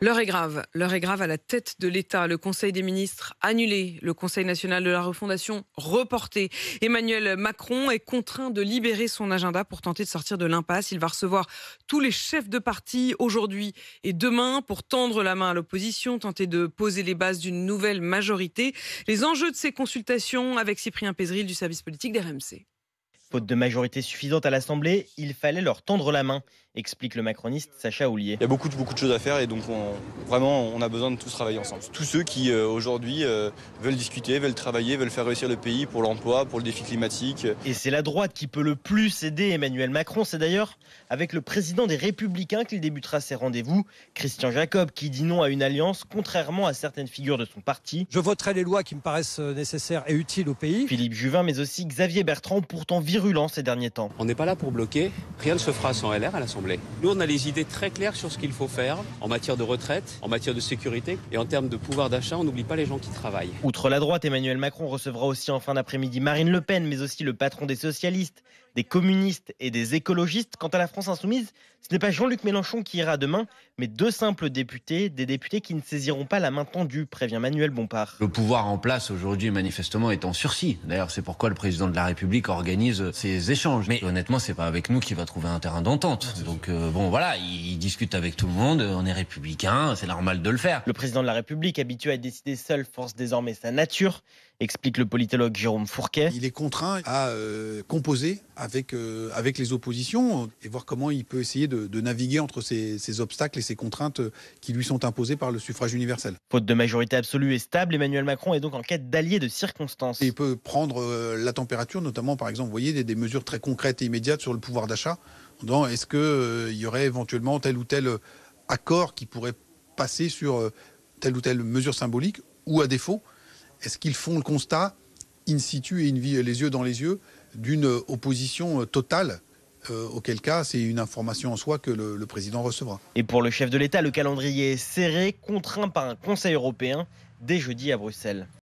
L'heure est grave à la tête de l'État. Le Conseil des ministres annulé, le Conseil national de la refondation reporté. Emmanuel Macron est contraint de libérer son agenda pour tenter de sortir de l'impasse. Il va recevoir tous les chefs de parti aujourd'hui et demain pour tendre la main à l'opposition, tenter de poser les bases d'une nouvelle majorité. Les enjeux de ces consultations avec Cyprien Pézeril du service politique d'RMC. Faute de majorité suffisante à l'Assemblée, il fallait leur tendre la main, explique le macroniste Sacha Houlier. Il y a beaucoup de choses à faire et donc on a besoin de tous travailler ensemble. Tous ceux qui aujourd'hui veulent discuter, veulent travailler, veulent faire réussir le pays pour l'emploi, pour le défi climatique. Et c'est la droite qui peut le plus aider Emmanuel Macron. C'est d'ailleurs avec le président des Républicains qu'il débutera ses rendez-vous, Christian Jacob, qui dit non à une alliance, contrairement à certaines figures de son parti. Je voterai les lois qui me paraissent nécessaires et utiles au pays. Philippe Juvin, mais aussi Xavier Bertrand, pourtant virulent ces derniers temps. On n'est pas là pour bloquer, rien ne se fera sans LR à l'Assemblée. Nous, on a les idées très claires sur ce qu'il faut faire en matière de retraite, en matière de sécurité et en termes de pouvoir d'achat, on n'oublie pas les gens qui travaillent. Outre la droite, Emmanuel Macron recevra aussi en fin d'après-midi Marine Le Pen, mais aussi le patron des socialistes, des communistes et des écologistes. Quant à la France insoumise, ce n'est pas Jean-Luc Mélenchon qui ira demain, mais deux simples députés, des députés qui ne saisiront pas la main tendue, prévient Manuel Bompard. Le pouvoir en place aujourd'hui, manifestement, est en sursis. D'ailleurs, c'est pourquoi le président de la République organise ces échanges. Mais honnêtement, c'est pas avec nous qu'il va trouver un terrain d'entente. Donc bon, voilà, il discute avec tout le monde, on est républicain, c'est normal de le faire. Le président de la République, habitué à décider seul, force désormais sa nature, explique le politologue Jérôme Fourquet. Il est contraint à composer avec les oppositions et voir comment il peut essayer de naviguer entre ces obstacles et ces contraintes qui lui sont imposées par le suffrage universel. Faute de majorité absolue et stable, Emmanuel Macron est donc en quête d'alliés de circonstance. Il peut prendre la température, notamment par exemple, vous voyez, des mesures très concrètes et immédiates sur le pouvoir d'achat. Est-ce qu'il y aurait éventuellement tel ou tel accord qui pourrait passer sur telle ou telle mesure symbolique, ou à défaut, est-ce qu'ils font le constat in situ et les yeux dans les yeux d'une opposition totale, auquel cas c'est une information en soi que le président recevra. Et pour le chef de l'État, le calendrier est serré, contraint par un Conseil européen dès jeudi à Bruxelles.